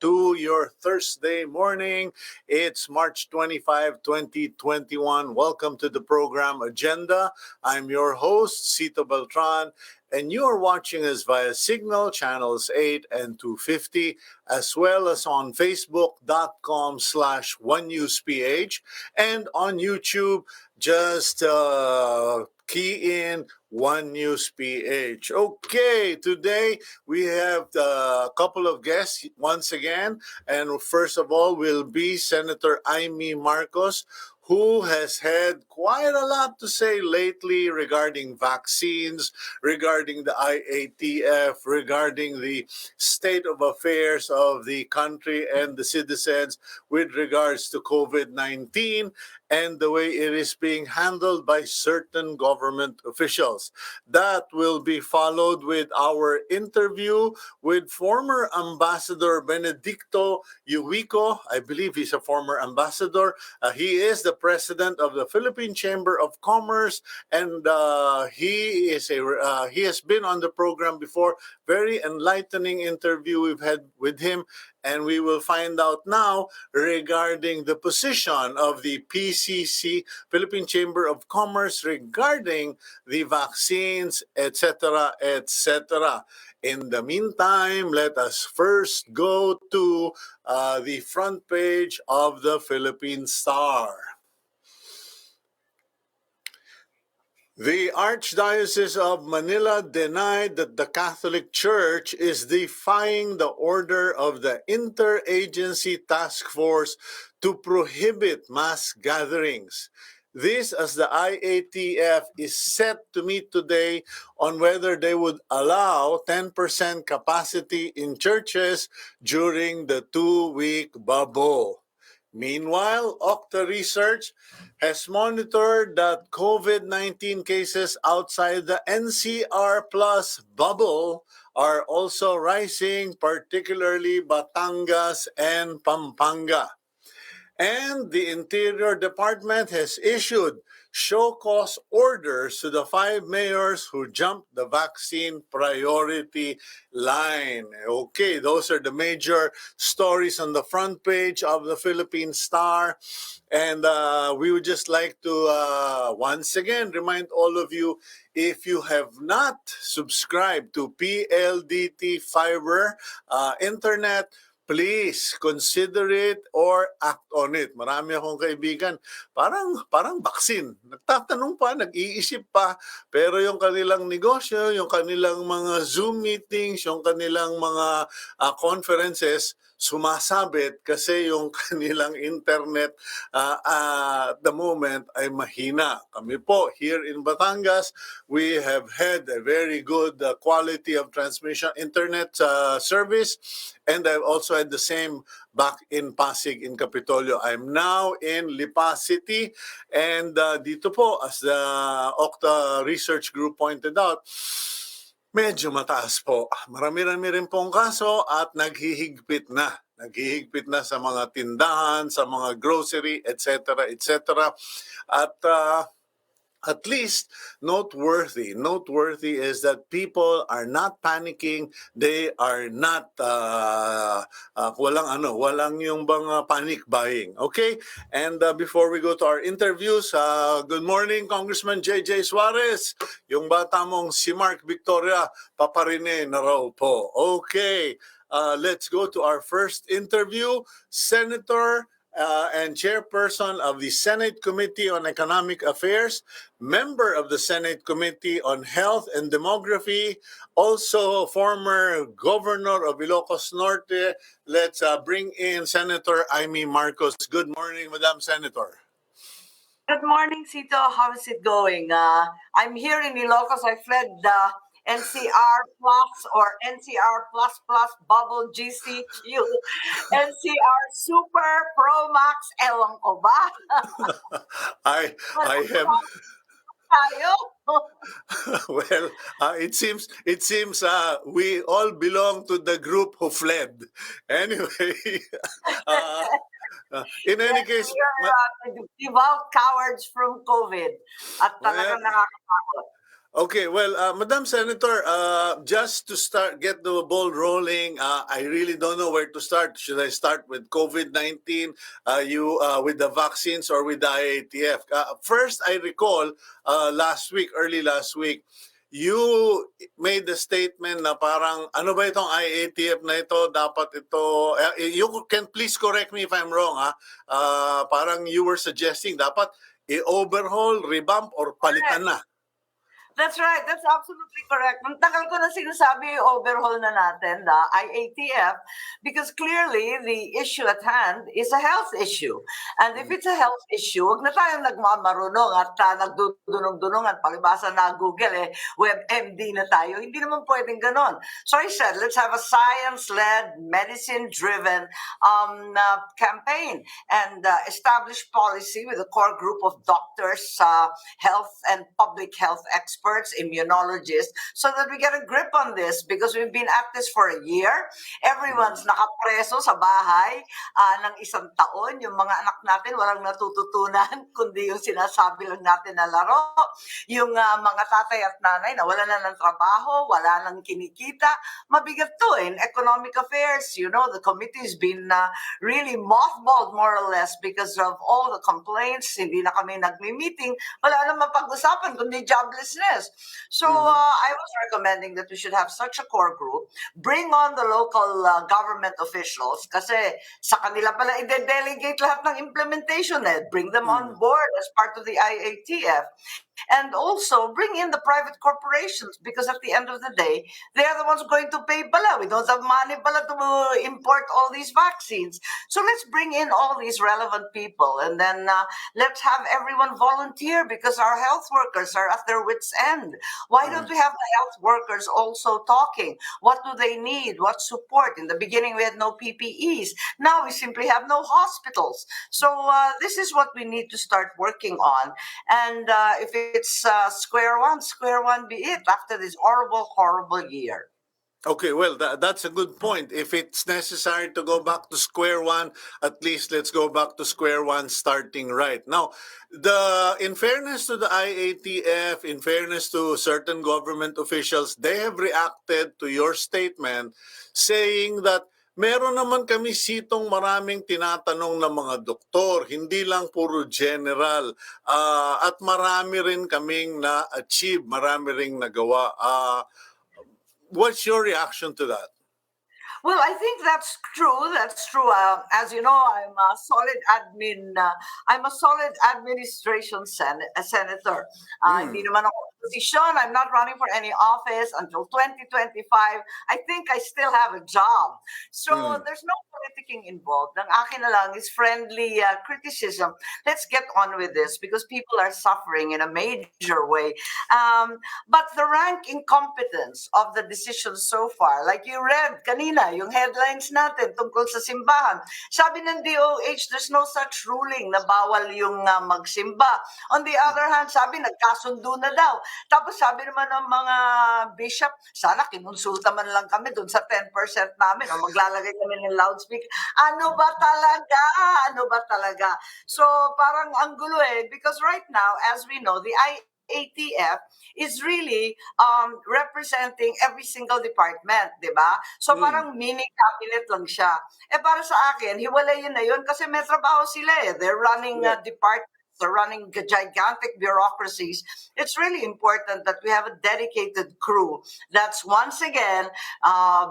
to your Thursday morning. It's March 25, 2021. Welcome to the program Agenda. I'm your host, Cito Beltran, and you are watching us via Signal Channels 8 and 250, as well as on Facebook.com/OneNewsPH, and on YouTube, just key in One News PH. Okay, today we have a couple of guests once again, and first of all will be Senator Imee Marcos, who has had quite a lot to say lately regarding vaccines, regarding the IATF, regarding the state of affairs of the country and the citizens with regards to COVID-19 and the way it is being handled by certain government officials. That will be followed with our interview with former Ambassador Benedicto Yujuico. I believe he's a former ambassador. He is the president of the Philippine Chamber of Commerce, and he has been on the program before. Very enlightening interview we've had with him, and we will find out now regarding the position of the PCC, Philippine Chamber of Commerce, regarding the vaccines, etc., etc. In the meantime, let us first go to the front page of the Philippine Star. The Archdiocese of Manila denied that the Catholic Church is defying the order of the Interagency Task Force to prohibit mass gatherings. This, as the IATF is set to meet today on whether they would allow 10% capacity in churches during the 2-week bubble. Meanwhile, Okta Research has monitored that COVID-19 cases outside the NCR Plus bubble are also rising, particularly Batangas and Pampanga. And the Interior Department has issued show-cause orders to the 5 mayors who jumped the vaccine priority line. Okay, those are the major stories on the front page of the Philippine Star. And we would just like to once again remind all of you, if you have not subscribed to PLDT Fiber Internet, please consider it or act on it. Marami akong kaibigan, parang vaccine. Nagtatanong pa, nag-iisip pa, pero yung kanilang negosyo, yung kanilang mga Zoom meetings, yung kanilang mga conferences, sumasabit kasi yung kanilang internet at the moment ay mahina. Kami po, here in Batangas, we have had a very good quality of transmission internet service, and I've also had the same back in Pasig in Capitolio. I'm now in Lipa City, and dito po, as the Okta Research Group pointed out, medyo mataas po. Marami-rami rin pong kaso at naghihigpit na. Naghihigpit na sa mga tindahan, sa mga grocery, etc., etc. At least noteworthy is that people are not panicking. They are not walang yung bang panic buying. Okay? And before we go to our interviews, good morning Congressman JJ Suarez. Yung bata mong si Mark Victoria, paparine na raw po. Okay. Let's go to our first interview. Senator and chairperson of the Senate Committee on Economic Affairs, member of the Senate Committee on Health and Demography, also former governor of Ilocos Norte. Let's bring in Senator Imee Marcos. Good morning, Madam Senator. Good morning, Cito. How is it going? I'm here in Ilocos. I fled the NCR Plus or NCR Plus Plus Bubble GCQ, NCR Super Pro Max, ewan ko ba? I have. Well, it seems we all belong to the group who fled. Anyway, in any case, devout cowards from COVID. At talagang nakakatakot. Okay, well, Madam Senator, just to start, get the ball rolling, I really don't know where to start. Should I start with COVID-19, you with the vaccines, or with the IATF? First, I recall last week, early last week, you made the statement na parang, ano ba itong IATF na ito? Dapat ito, you can please correct me if I'm wrong, ha? Parang you were suggesting dapat i-overhaul, revamp, or palitan na. That's right. That's absolutely correct. Ang tagal ko na sinasabi, overhaul na natin the IATF because clearly the issue at hand is a health issue. And if it's a health issue, huwag na tayong nagmamarunong at nagdudunong-dunungan. Palibasa na Google WebMD na tayo. Hindi naman pwedeng ganon. So I said, let's have a science-led, medicine-driven campaign and establish policy with a core group of doctors, health and public health experts, immunologists, so that we get a grip on this because we've been at this for a year. Everyone's nakapreso sa bahay ng isang taon. Yung mga anak natin walang natututunan kundi yung sinasabi lang natin na laro. Yung mga tatay at nanay na wala na ng trabaho, wala nang kinikita. Mabigat to in economic affairs. You know, the committee's been really mothballed more or less because of all the complaints. Hindi na kami nagmi-meeting. Wala na mapag-usapan kundi joblessness. So I was recommending that we should have such a core group, bring on the local government officials kasi sa kanila pala i-delegate lahat ng implementation bring them on board as part of the IATF. And also bring in the private corporations because at the end of the day, they are the ones going to pay pala. We don't have money pala to import all these vaccines. So let's bring in all these relevant people and then let's have everyone volunteer because our health workers are at their wits' end. Why don't we have the health workers also talking? What do they need? What support? In the beginning, we had no PPEs. Now we simply have no hospitals. So this is what we need to start working on. And if it's square one be it after this horrible, horrible year. Okay, well, that's a good point. If it's necessary to go back to square one, at least let's go back to square one, starting right. Now, in fairness to the IATF, in fairness to certain government officials, they have reacted to your statement saying that meron naman kami sitong maraming tinatanong ng mga doktor, hindi lang puro general. At marami rin kaming na-achieve, marami ring nagawa. What's your reaction to that? Well, I think that's true. That's true. As you know, I'm a solid admin. I'm a solid administration senator. Hindi naman ako position. I'm not running for any office until 2025. I think I still have a job. So there's no politicking involved. Ang akin na lang is friendly criticism. Let's get on with this because people are suffering in a major way. But the rank incompetence of the decisions so far, like you read kanina, yung headlines natin tungkol sa simbahan. Sabi ng DOH, there's no such ruling na bawal yung magsimba. On the other hand, sabi nagkasundo na daw. Tapos sabi naman ng mga bishop, sana kinonsulta man lang kami dun sa 10% namin o maglalagay kami ng loudspeaker. Ano ba talaga? Ano ba talaga? So parang ang gulo because right now, as we know, the ATF is really representing every single department, di ba? So parang mini cabinet lang siya. Para sa akin, hiwalay yun na yun kasi may trabaho sila They're running departments. They're running gigantic bureaucracies. It's really important that we have a dedicated crew that's once again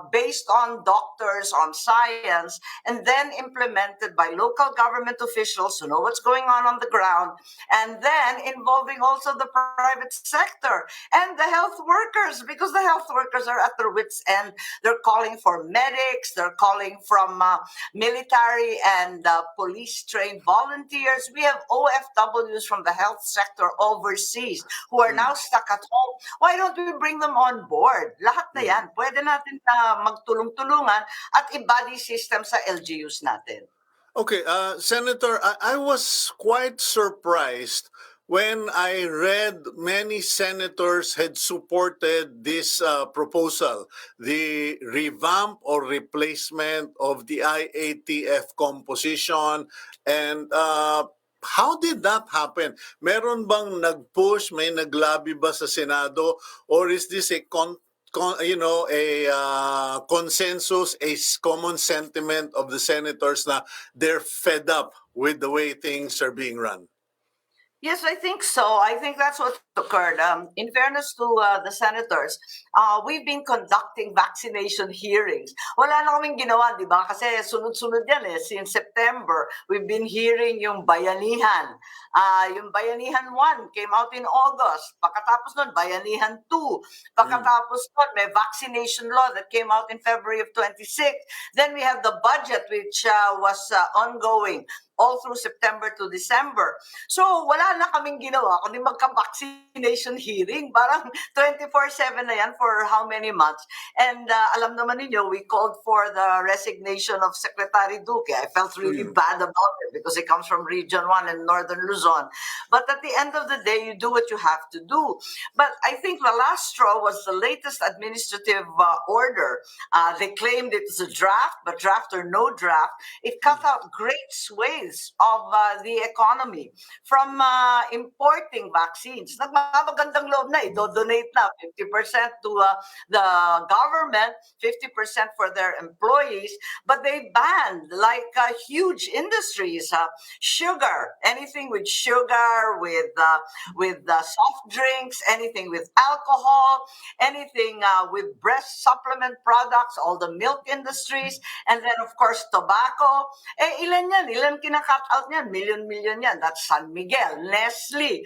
based on doctors, on science, and then implemented by local government officials who know what's going on the ground, and then involving also the private sector and the health workers because the health workers are at their wits' end. They're calling for medics. They're calling from military and police-trained volunteers. We have OFWs from the health sector overseas who are now stuck at home. Why don't we bring them on board? Lahat na yan. Pwede natin magtulong-tulungan at i-buddy system sa LGUs natin. Okay, Senator, I was quite surprised when I read many senators had supported this proposal, the revamp or replacement of the IATF composition. And How did that happen? Meron bang nag-push, may nag-lobby ba sa Senado, or is this a consensus, common sentiment of the senators na they're fed up with the way things are being run? Yes, I think so. I think that's what occurred. In fairness to the senators, we've been conducting vaccination hearings. Wala na kaming ginawa, di ba? Kasi sunod-sunod yan eh. Since September, we've been hearing yung Bayanihan. Yung Bayanihan 1 came out in August. Pagkatapos nun, Bayanihan 2. Pagkatapos nun, may vaccination law that came out in February of 26. Then we have the budget, which was ongoing all through September to December. So, wala na kaming ginawa kundi magka-vaccination hearing. Parang 24/7 na yan for how many months. And alam naman ninyo, we called for the resignation of Secretary Duque. I felt really bad about it because it comes from Region 1 and Northern Luzon. But at the end of the day, you do what you have to do. But I think the last straw was the latest administrative order. They claimed it was a draft, but draft or no draft, it cut out great swathes of the economy from importing vaccines. Nagmamagandang loob na, i-donate na 50% to the government, 50% for their employees, but they banned like huge industries, sugar, anything with sugar, with soft drinks, anything with alcohol, anything with breast supplement products, all the milk industries, and then of course tobacco. Ilan yan? Ilan kina-cut out niyan? Million yan. That's San Miguel, Nestle,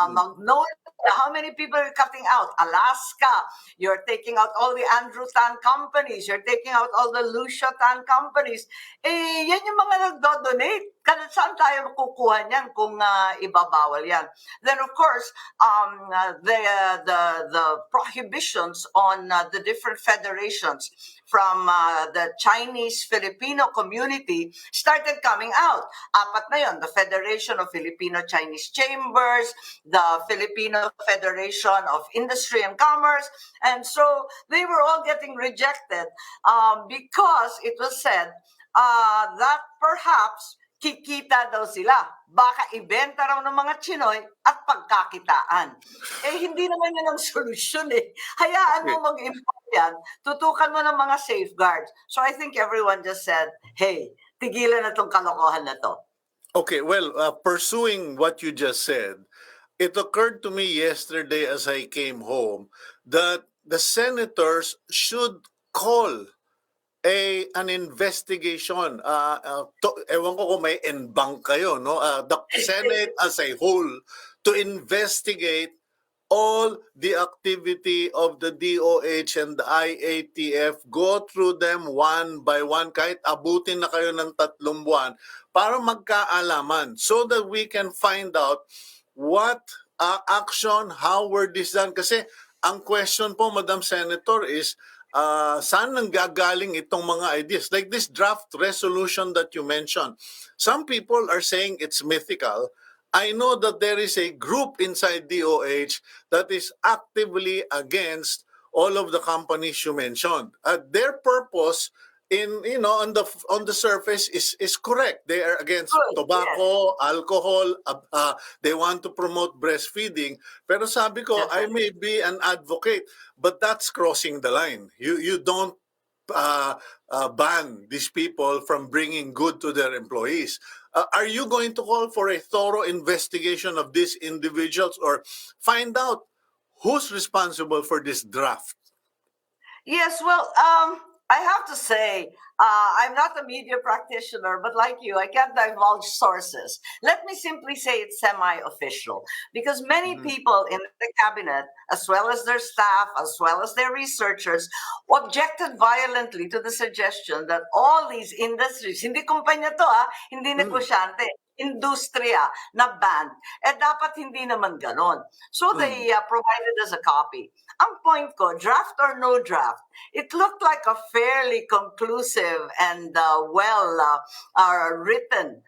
Magnolia. How many people are cutting out? Alaska. You're taking out all the Andrew Tan companies. You're taking out all the Lucia Tan companies. Yan yung mga nagdo-donate. Saan tayo kukuha niyan kung ibabawal yan? Then of course, the prohibitions on the different federations from the Chinese Filipino community started coming out. Apat na yun, the Federation of Filipino-Chinese Chambers, the Filipino Federation of Industry and Commerce, and so they were all getting rejected because it was said that perhaps kikita daw sila. Baka ibenta raw ng mga Chinoy at pagkakitaan. Hindi naman yun ang solusyon eh. Hayaan mo mag-import yan, tutukan mo ng mga safeguards. So I think everyone just said, hey, tigilan na tong kalokohan na to. Okay, well, pursuing what you just said, it occurred to me yesterday as I came home that the senators should call an investigation. Ewan ko kung may en-bank kayo, no? The Senate as a whole to investigate all the activity of the DOH and the IATF, go through them one by one, kahit abutin na kayo ng 3 buwan, para magkaalaman so that we can find out what action, how were this done. Kasi ang question po, Madam Senator, is saan nanggagaling itong mga ideas? Like this draft resolution that you mentioned. Some people are saying it's mythical. I know that there is a group inside DOH that is actively against all of the companies you mentioned. Their purpose on the surface is correct. They are against tobacco, alcohol. They want to promote breastfeeding. Pero sabi ko, I may be an advocate, but that's crossing the line. You don't ban these people from bringing good to their employees. Are you going to call for a thorough investigation of these individuals or find out who's responsible for this draft? Yes, well, I have to say, I'm not a media practitioner, but like you, I can't divulge sources. Let me simply say it's semi-official because many people in the cabinet, as well as their staff, as well as their researchers, objected violently to the suggestion that all these industries, hindi kumpanya to hindi negosyante, industriya na banned. Dapat hindi naman ganon. So they provided us a copy. Ang point ko, draft or no draft, it looked like a fairly conclusive and written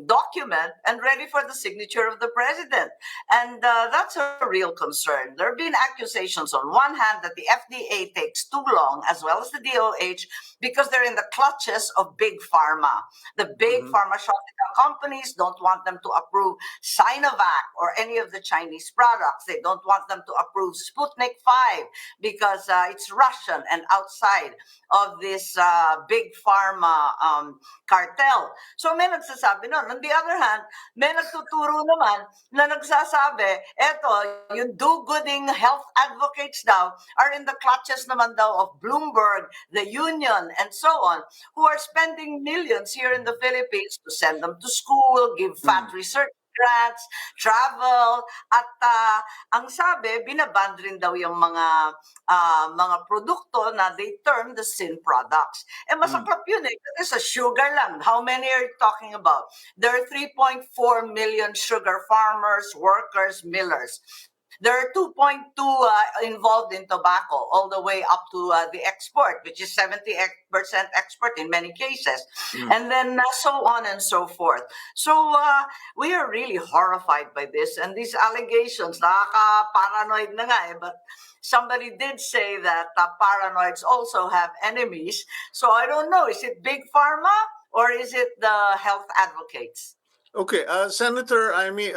document and ready for the signature of the president. And that's a real concern. There have been accusations on one hand that the FDA takes too long, as well as the DOH, because they're in the clutches of big pharma. The big pharmaceutical companies don't want them to approve Sinovac or any of the Chinese products. They don't want them to approve Sputnik 5 because it's Russian and outside of this big pharma cartel. So may nagsasabi nun. On the other hand, may nagtuturo naman na nagsasabi, eto, yung do-gooding health advocates daw are in the clutches naman daw of Bloomberg, the Union, and so on, who are spending millions here in the Philippines to send them to school, give fat research grants, travel, at ang sabi, binaban rin daw yung mga produkto na they term the sin products. Eh masaklap yun eh, kasi sa sugar lang. How many are you talking about? There are 3.4 million sugar farmers, workers, millers. There are 2.2 involved in tobacco, all the way up to the export, which is 70% export in many cases, and then so on and so forth. So we are really horrified by this, and these allegations, nakaka-paranoid na nga eh, but somebody did say that paranoids also have enemies. So I don't know, is it Big Pharma or is it the health advocates? Okay, Senator Imee,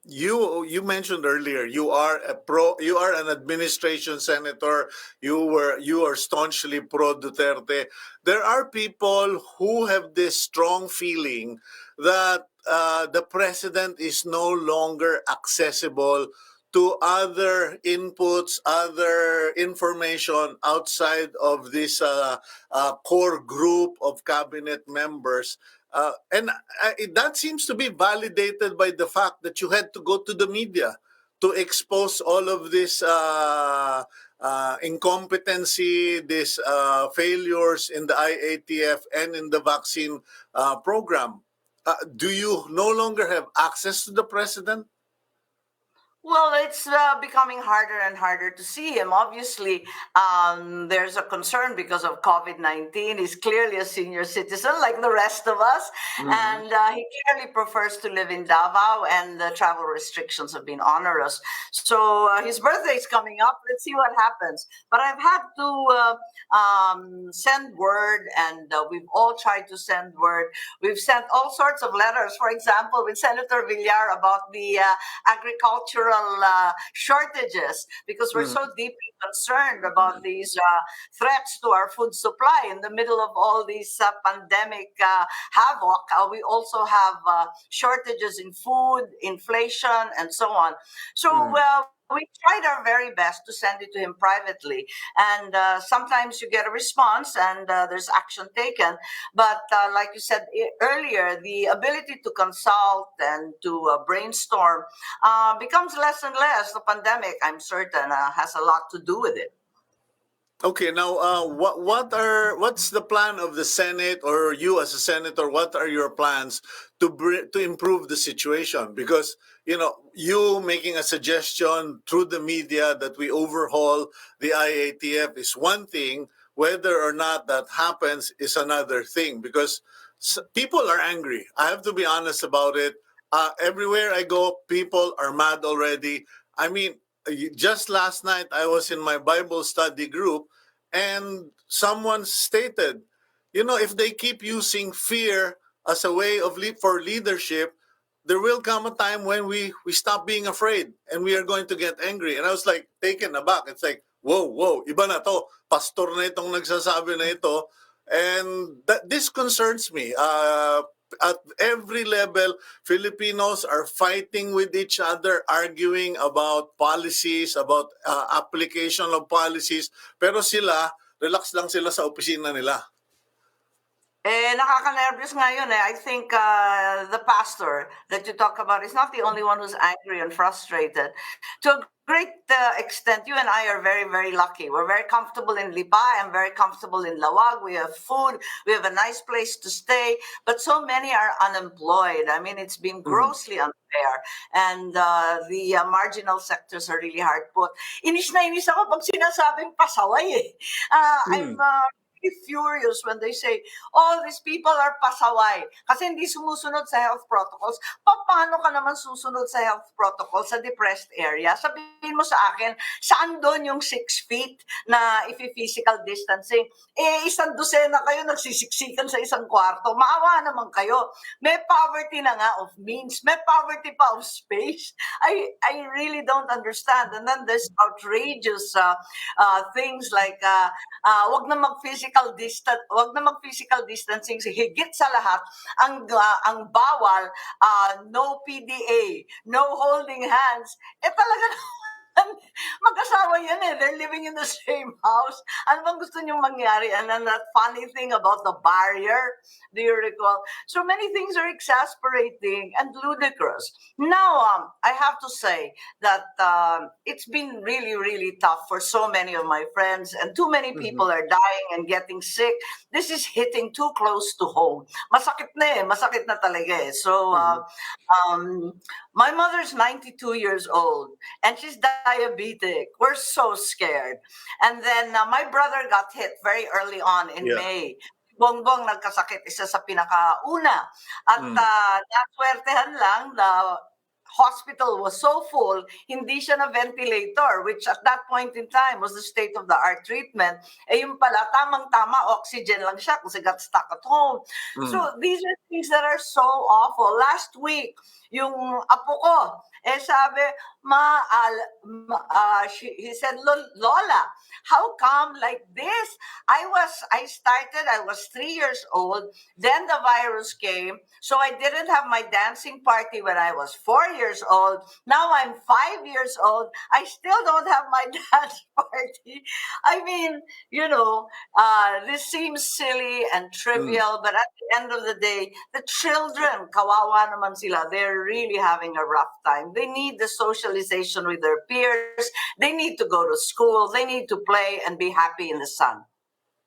you mentioned earlier you are an administration senator. You are staunchly pro Duterte. There are people who have this strong feeling that the president is no longer accessible to other inputs, other information outside of this core group of cabinet members. And that seems to be validated by the fact that you had to go to the media to expose all of this incompetency, these failures in the IATF and in the vaccine program. Do you no longer have access to the president? Well, it's becoming harder and harder to see him. Obviously, there's a concern because of COVID-19. He's clearly a senior citizen like the rest of us. And he clearly prefers to live in Davao, and the travel restrictions have been onerous. So his birthday is coming up. Let's see what happens. But I've had to send word, and we've all tried to send word. We've sent all sorts of letters, for example, with Senator Villar about the agricultural shortages, because we're so deeply concerned about these threats to our food supply in the middle of all these pandemic havoc. We also have shortages in food, inflation, and so on. So we tried our very best to send it to him privately, and sometimes you get a response and there's action taken. But like you said earlier, the ability to consult and to brainstorm becomes less and less. The pandemic, I'm certain, has a lot to do with it. Okay, now what's the plan of the Senate, or you as a senator? What are your plans to improve the situation? Because you making a suggestion through the media that we overhaul the IATF is one thing. Whether or not that happens is another thing. Because people are angry. I have to be honest about it. Everywhere I go, people are mad already. I mean, just last night I was in my Bible study group, and someone stated, if they keep using fear as a way of for leadership, there will come a time when we stop being afraid and we are going to get angry. And I was like taken aback. It's like, whoa, iba na to. Pastor na itong nagsasabi na ito. And this concerns me. At every level, Filipinos are fighting with each other, arguing about policies, about application of policies. Pero sila, relax lang sila sa opisina nila. Nakaka-nervous nga yun eh. I think the pastor that you talk about is not the only one who's angry and frustrated. To a great extent, you and I are very, very lucky. We're very comfortable in Lipa. I'm very comfortable in Lawag. We have food. We have a nice place to stay. But so many are unemployed. I mean, it's been grossly unfair. And the marginal sectors are really hard put. Inis na inis ako pag sinasabing pasaway eh. I'm really furious when they say, all these people are pasaway kasi hindi sumusunod sa health protocols. Paano ka naman susunod sa health protocols sa depressed area? Sabihin mo sa akin, saan doon yung 6 feet na physical distancing? Isang dosena kayo nagsisiksikan sa isang kwarto. Maawa naman kayo. May poverty na nga of means. May poverty pa of space. I really don't understand. And then there's outrageous things like wag na mag-physical distancing. Higit sa lahat, ang bawal, no PDA, no holding hands. Talaga mag-asawa yan eh. They're living in the same house. Ano bang gusto niyong mangyari? And then that funny thing about the barrier, do you recall? So many things are exasperating and ludicrous. Now, I have to say that it's been really, really tough for so many of my friends, and too many people are dying and getting sick. This is hitting too close to home. Masakit na eh. Masakit na talaga eh. So, my mother's 92 years old, and she's diabetic. We're so scared. And then my brother got hit very early on in Yeah. May. Bongbong nagkasakit, isa sa pinakauna. At naswertehan lang, the hospital was so full, hindi siya na ventilator, which at that point in time was the state-of-the-art treatment. Yung pala, tamang-tama, oxygen lang siya kasi got stuck at home. So these are things that are so awful. Last week, yung apo ko, sabi, he said, Lola, how come like this? I was 3 years old, then the virus came, so I didn't have my dancing party when I was 4 years old. Now I'm 5 years old. I still don't have my dance party. I mean, this seems silly and trivial, but at the end of the day, the children, kawawa naman sila, they're really having a rough time. They need the socialization with their peers. They need to go to school. They need to play and be happy in the sun.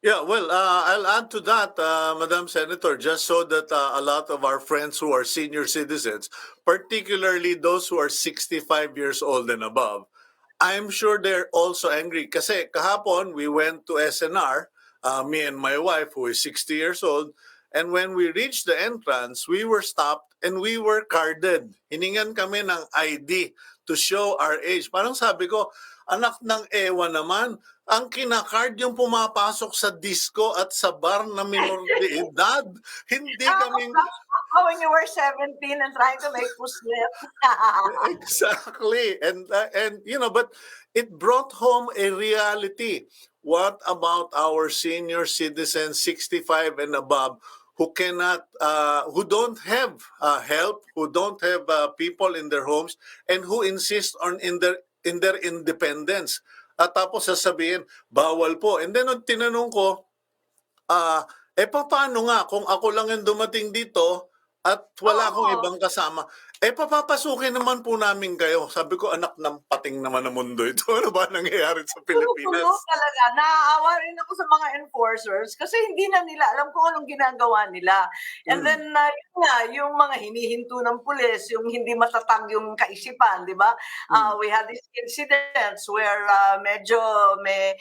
Yeah, well, I'll add to that, Madam Senator, just so that a lot of our friends who are senior citizens, particularly those who are 65 years old and above, I'm sure they're also angry. Kasi kahapon, we went to SNR, me and my wife, who is 60 years old, and when we reached the entrance, we were stopped and we were carded. Hiningan kami ng ID to show our age. Parang sabi ko, anak ng ewa naman, ang kinakard yung pumapasok sa disco at sa bar na minor de edad. Hindi kaming... When you were 17 and trying to make puslit. Exactly. And but it brought home a reality. What about our senior citizens 65 and above who cannot who don't have help, who don't have people in their homes, and who insist on in their independence? At tapos sasabihin, bawal po. And then nung tinanong ko, paano nga kung ako lang yung dumating dito at wala akong ibang kasama? Papapasukin naman po namin kayo. Sabi ko, anak ng pating naman ng mundo ito. Ano ba nangyayari sa Pilipinas? Puro talaga. Naaawa rin ako sa mga enforcers kasi hindi na nila alam kung anong ginagawa nila. And then, yung mga hinihinto ng pulis, yung hindi matatag yung kaisipan, di ba? We had these incidents where medyo may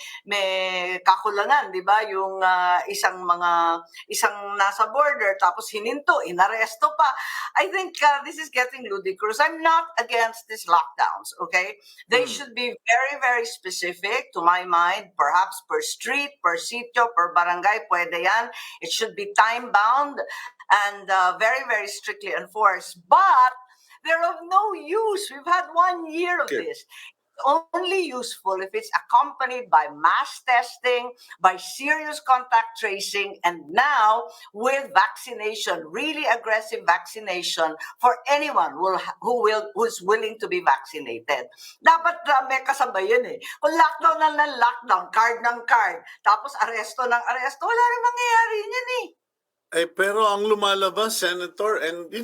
kakulangan, di ba? Yung isang nasa border, tapos hininto, inaresto pa. I think this is getting ludicrous. I'm not against these lockdowns, okay? They should be very, very specific, to my mind, perhaps per street, per sitio, per barangay, pwede yan. It should be time-bound and very, very strictly enforced. But they're of no use. We've had 1 year of this. Only useful if it's accompanied by mass testing, by serious contact tracing, and now with vaccination, really aggressive vaccination for anyone who's willing to be vaccinated. Dapat may kasabay yun eh. Kung lockdown ng lockdown, card ng card, tapos aresto ng aresto, wala rin mangyayari niyan eh. Pero ang lumalabas, Senator, and you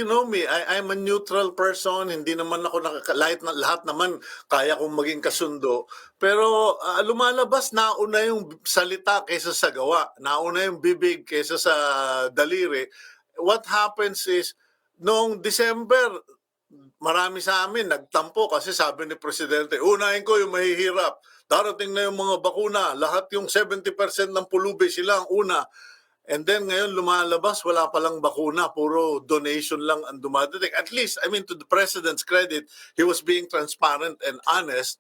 know me, I'm a neutral person, hindi naman ako lahat naman kaya kong maging kasundo. Pero lumalabas, nauna yung salita kaysa sa gawa, nauna yung bibig kaysa sa daliri. What happens is, noong December, marami sa amin nagtampo kasi sabi ni Presidente, unahin ko yung mahihirap. darating na yung mga bakuna, lahat yung 70% ng pulubi sila ang una. And then ngayon lumalabas, wala palang bakuna, puro donation lang ang dumadating. At least, I mean, to the President's credit, he was being transparent and honest.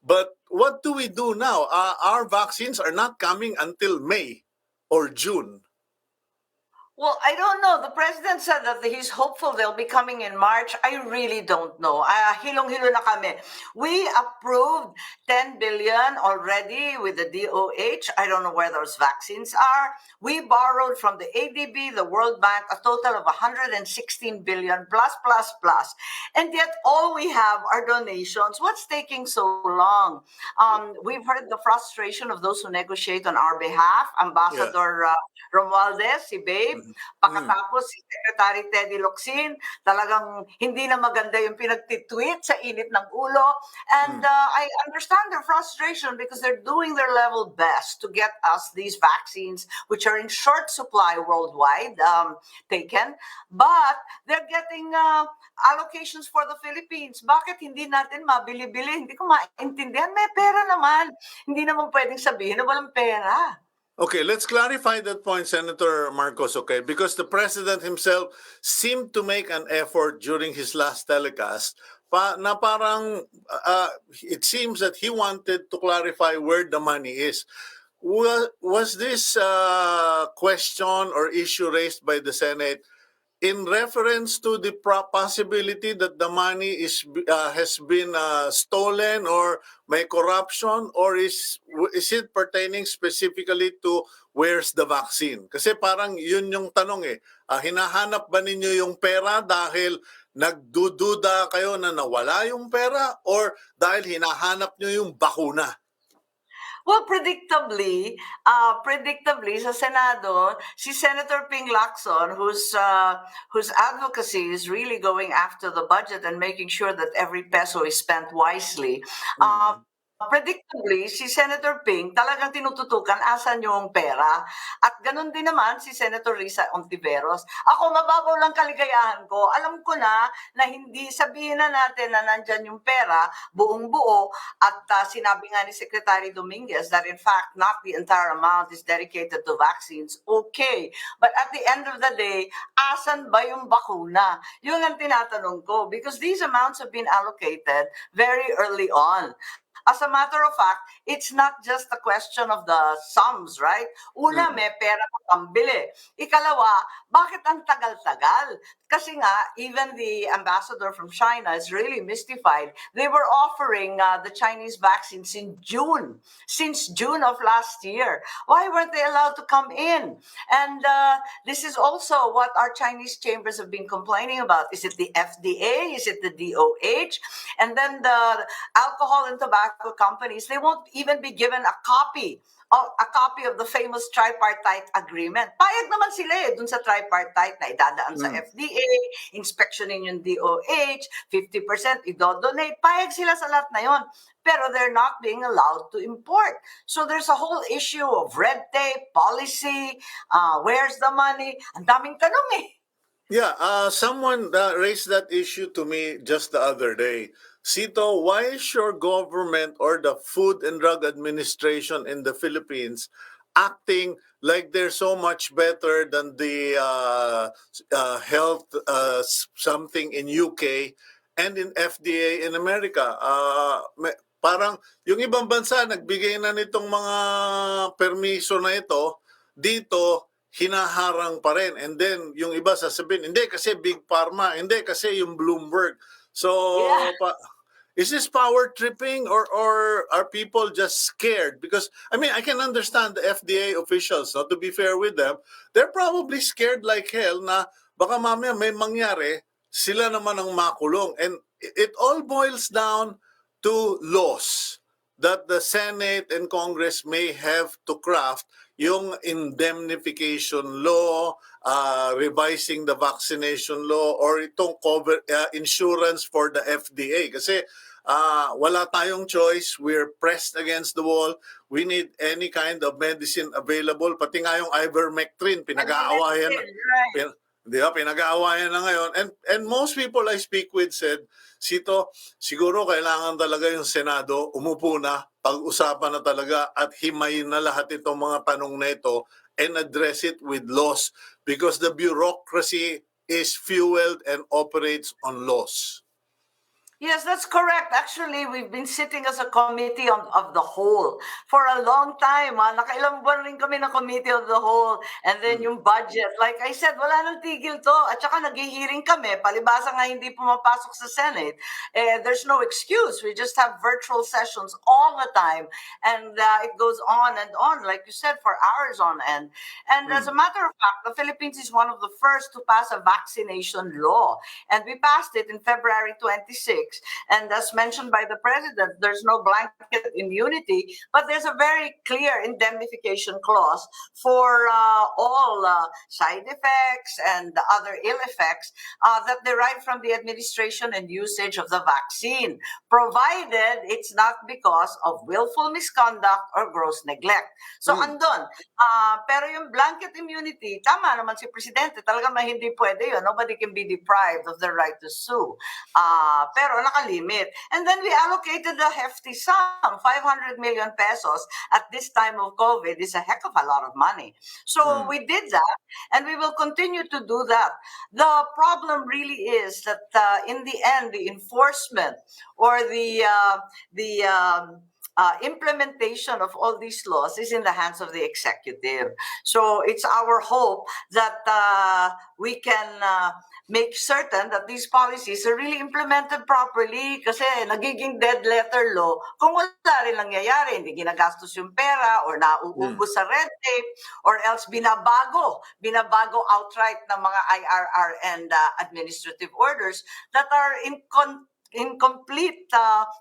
But what do we do now? Our vaccines are not coming until May or June. Well, I don't know. The president said that he's hopeful they'll be coming in March. I really don't know. Hilong-hilo na kami. We approved 10 billion already with the DOH. I don't know where those vaccines are. We borrowed from the ADB, the World Bank, a total of 116 billion plus, plus, plus. And yet all we have are donations. What's taking so long? We've heard the frustration of those who negotiate on our behalf. Yeah. Ambassador Romualdez, si Babe. Pagkatapos si Secretary Teddy Locsin, talagang hindi na maganda yung pinagtitweet sa init ng ulo. And I understand their frustration because they're doing their level best to get us these vaccines, which are in short supply worldwide, taken. But they're getting allocations for the Philippines. Bakit hindi natin mabili-bili? Hindi ko maintindihan. May pera naman. Hindi naman pwedeng sabihin na walang pera. Okay, let's clarify that point, Senator Marcos, okay? Because the President himself seemed to make an effort during his last telecast na parang it seems that he wanted to clarify where the money is. Was this question or issue raised by the Senate in reference to the possibility that the money has been stolen or may corruption, or is it pertaining specifically to where's the vaccine? Kasi parang yun yung tanong eh. Hinahanap ba ninyo yung pera dahil nagdududa kayo na nawala yung pera, or dahil hinahanap nyo yung bakuna? Well, predictably sa Senado, si Senator Ping Lacson, whose advocacy is really going after the budget and making sure that every peso is spent wisely. Predictably, si Senator Ping talagang tinututukan asan yung pera. At ganun din naman si Senator Risa Ontiveros. Ako, mababaw lang kaligayahan ko. Alam ko na hindi sabihin na natin na nandyan yung pera, buong buo. At sinabi nga ni Secretary Dominguez that in fact, not the entire amount is dedicated to vaccines. Okay. But at the end of the day, asan ba yung bakuna? Yun ang tinatanong ko. Because these amounts have been allocated very early on. As a matter of fact, it's not just a question of the sums, right? Una, may pera ka pambili. Ikalawa, bakit ang tagal-tagal? Kasi nga, even the ambassador from China is really mystified. They were offering the Chinese vaccines in June, since June of last year. Why weren't they allowed to come in? And this is also what our Chinese chambers have been complaining about. Is it the FDA? Is it the DOH? And then the alcohol and tobacco companies, they won't even be given a copy of the famous tripartite agreement. Payag naman sila dun sa tripartite na idadaan sa FDA, inspectionin yung DOH, 50% idodonate. Payag sila sa lahat na yon. Pero they're not being allowed to import. So there's a whole issue of red tape, policy, where's the money? Ang daming tanong eh. Yeah, someone raised that issue to me just the other day. Cito, why is your government or the Food and Drug Administration in the Philippines acting like they're so much better than the health something in UK and in FDA in America? Parang yung ibang bansa nagbigay na nitong mga permiso na ito, dito hinaharang pa rin. And then yung iba sasabihin, hindi kasi Big Pharma, hindi kasi yung Bloomberg. So Yeah. is this power tripping, or are people just scared? Because I mean, I can understand the FDA officials, to be fair with them, they're probably scared like hell na baka mamaya may mangyari, sila naman ang makulong. And it all boils down to laws that the Senate and Congress may have to craft, yung indemnification law, revising the vaccination law, or itong insurance for the FDA. Kasi wala tayong choice. We're pressed against the wall. We need any kind of medicine available. Pati nga yung ivermectin, pinag-aawayan. Right. Di ba? Pinag-aawayan na ngayon. And most people I speak with said, Cito, siguro kailangan talaga yung Senado umupo na, pag-usapan na talaga at himayin na lahat itong mga tanong na ito and address it with laws because the bureaucracy is fueled and operates on laws. Yes, that's correct. Actually, we've been sitting as a committee of the whole for a long time. Nakailang buwan rin kami na committee of the whole. And then yung budget, like I said, wala nang tigil to. At saka nag-hearing kami. Palibasa nga hindi pumapasok sa Senate. There's no excuse. We just have virtual sessions all the time. And it goes on and on, like you said, for hours on end. And as a matter of fact, the Philippines is one of the first to pass a vaccination law. And we passed it in February 26. And as mentioned by the president, there's no blanket immunity, but there's a very clear indemnification clause for all side effects and other ill effects that derive from the administration and usage of the vaccine, provided it's not because of willful misconduct or gross neglect. So andun. Pero yung blanket immunity, tama naman si Presidente, talaga hindi pwede yun. Nobody can be deprived of the right to sue. Pero nakalimit. And then we allocated a hefty sum, 500 million pesos at this time of COVID is a heck of a lot of money. So we did that, and we will continue to do that. The problem really is that in the end, the enforcement or the implementation of all these laws is in the hands of the executive. So it's our hope that we can make certain that these policies are really implemented properly kasi nagiging dead letter law kung wala rin nangyayari, hindi ginagastos yung pera or nauubos sa red tape or else binabago outright ng mga IRR and administrative orders that are in complete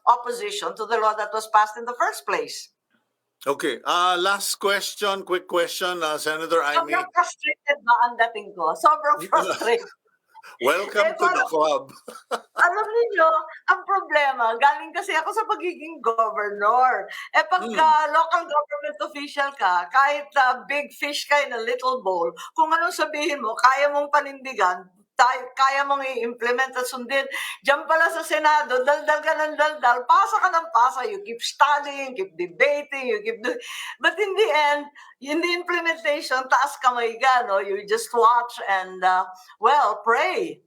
opposition to the law that was passed in the first place. Okay, last question, quick question, Senator Imee. Sobrang frustrated ba ang dating ko? Sobrang frustrated. Welcome to the club. Alam niyo, ang problema, galing kasi ako sa pagiging governor. Pag local government official ka, kahit big fish ka in a little bowl, kung anong sabihin mo, kaya mong panindigan, kaya mong i-implement at sundin. Diyan pala sa Senado, daldal ka ng daldal, pasa ka ng pasa, you keep studying, keep debating, you keep doing. But in the end, in the implementation, taas kamay ka, no? You just watch and, pray.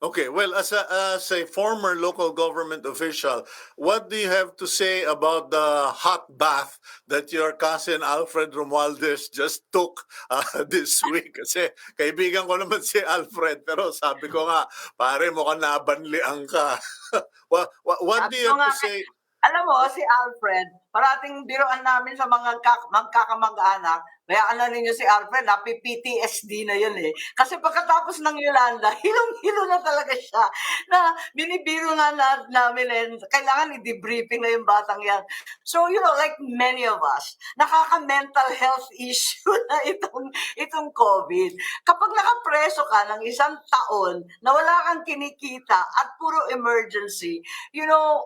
Okay, well, as a former local government official, what do you have to say about the hot bath that your cousin Alfred Romualdez just took this week? Kasi kaibigan ko naman si Alfred, pero sabi ko nga, pare, mukhang nabanlian ka. What do you have to say? Alam mo, si Alfred, parating biroan namin sa mga magkakamag-anak, kaya ano ninyo si Alfred, PTSD na yun eh. Kasi pagkatapos ng Yolanda, hilong-hilo na talaga siya. Na binibiro nga namin kailangan i-debriefing na yung batang yan. So, like many of us, nakaka-mental health issue na itong COVID. Kapag nakapreso ka ng 1 taon na wala kang kinikita at puro emergency,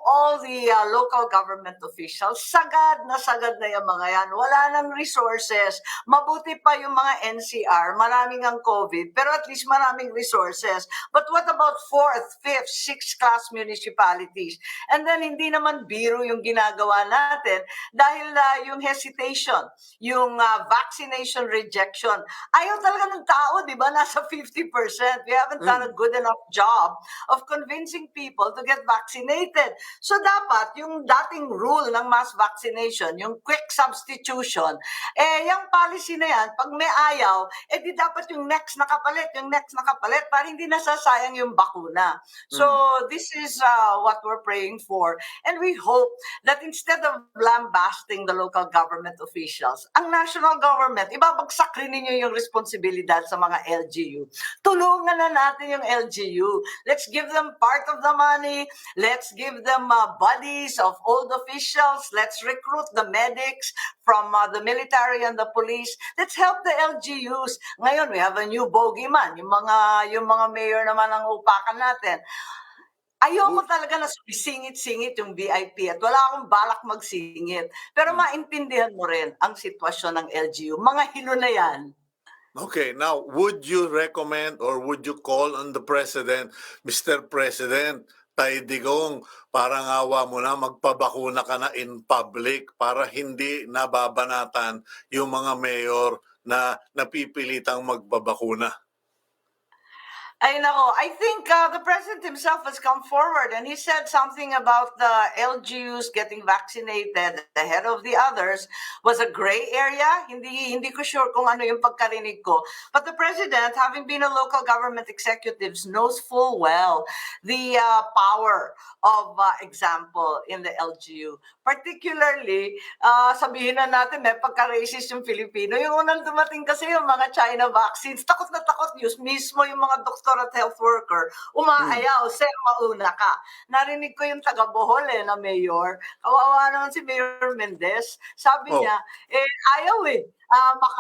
all the local government officials, sagad na yung mga yan. Wala nang resources. Mabuti pa yung mga NCR, maraming ang COVID, pero at least maraming resources. But what about 4th, 5th, 6th class municipalities? And then hindi naman biro yung ginagawa natin dahil yung hesitation, yung vaccination rejection. Ayaw talaga ng tao, di ba? Nasa 50%. We haven't done a good enough job of convincing people to get vaccinated. So dapat yung dating rule ng mass vaccination, yung quick substitution, yung policy na yan, pag may ayaw, di dapat yung next nakapalit para hindi nasasayang yung bakuna. So this is what we're praying for. And we hope that instead of lambasting the local government officials, ang national government, ibabagsak rin ninyo yung responsibilidad sa mga LGU. Tulungan na natin yung LGU. Let's give them part of the money. Let's give them buddies of old officials. Let's recruit the medics from the military and the police. Let's help the LGUs. Ngayon, we have a new bogeyman. Yung mga mayor naman ang upakan natin. Ayoko talaga na singit-singit yung VIP at wala akong balak magsingit. Pero maintindihan mo rin ang sitwasyon ng LGU. Mga hilo na yan. Okay, now, would you recommend or would you call on the President, Mr. President, Tay Digong, parang awa mo na magpabakuna ka na in public para hindi nababanatan yung mga mayor na napipilitang magbabakuna. I know. I think the president himself has come forward and he said something about the LGUs getting vaccinated ahead of the others was a gray area. Hindi ko sure kung ano yung pagkarinig ko. But the president, having been a local government executive, knows full well the power of example in the LGU. Particularly, sabihin na natin, may pagka-racist yung Filipino. Yung unang dumating kasi yung mga China vaccines, takot na takot news. Mismo yung mga doktor at health worker, Hmm. umaayaw, sir, mauna ka. Narinig ko yung taga Bohol na mayor. Kawawa naman si Mayor Mendez. Sabi Oh, niya, ayaw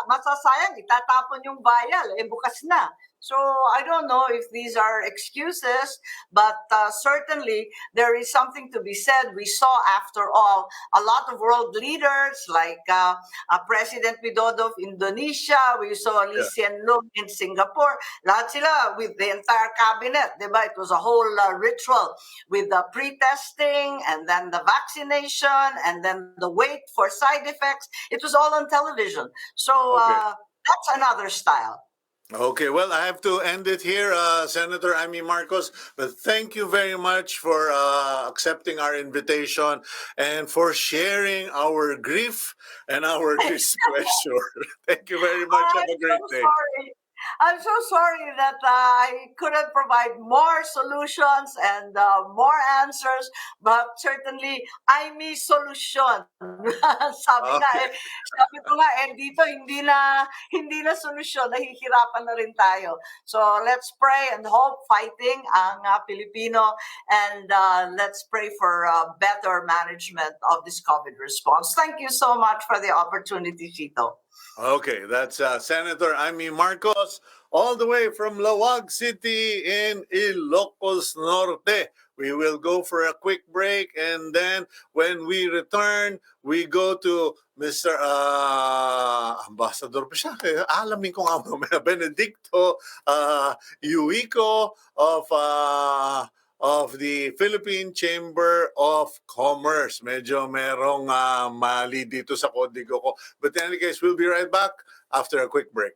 masasayang, itatapon yung vial, bukas na. So I don't know if these are excuses, but certainly there is something to be said. We saw, after all, a lot of world leaders like President Widodo of Indonesia. We saw Lee yeah. Hsien Loong in Singapore. Lahat sila with the entire cabinet, diba? It was a whole ritual with the pre-testing and then the vaccination and then the wait for side effects. It was all on television. So Okay. that's another style. Okay, well, I have to end it here, Senator Imee Marcos. But thank you very much for accepting our invitation and for sharing our grief and our displeasure. Thank you very much. Have I'm a so great day. sorry. I'm so sorry that I couldn't provide more solutions and more answers, but certainly I miss solution. Okay. Sabi ko nga dito hindi na solusyon, nahihirapan na rin tayo. So let's pray and hope fighting ang Pilipino and let's pray for better management of this COVID response. Thank you so much for the opportunity, Cito. Okay, that's Senator Imee Marcos, all the way from Lawag City in Ilocos Norte. We will go for a quick break, and then when we return, we go to Mr. Ambassador pa siya. Alamin ko nga mamaya, Benedicto Yujuico of the Philippine Chamber of Commerce. Medyo merong mali dito sa kodigo ko. But in any case, we'll be right back after a quick break.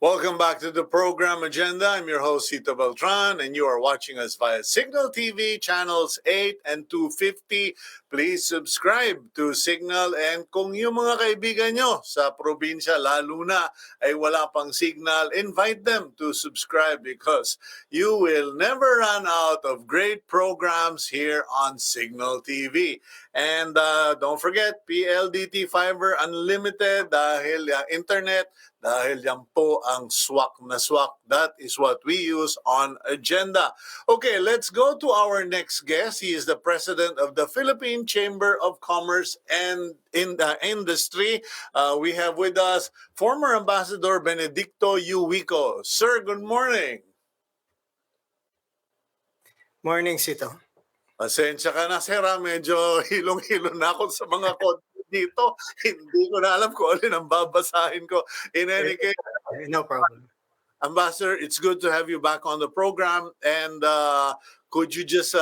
Welcome back to the program agenda. I'm your host, Cito Beltran, and you are watching us via Signal TV channels 8 and 250. Please subscribe to Signal, and kung yung mga kaibigan nyo sa probinsya, lalo na ay wala pang signal, invite them to subscribe because you will never run out of great programs here on Signal TV. And don't forget, PLDT Fiber Unlimited dahil internet, dahil yan po ang swak na swak. That is what we use on agenda. Okay, let's go to our next guest. He is the president of the Philippine Chamber of Commerce and in the Industry. We have with us former Ambassador Benedicto Yujuico. Sir, good morning. Morning, Cito. Pasensya ka na, sir, medyo hilong-hilo na ako sa mga konti dito. Hindi ko na alam kung alin ang babasahin ko. In any case, No problem. Ambassador, it's good to have you back on the program. And could you just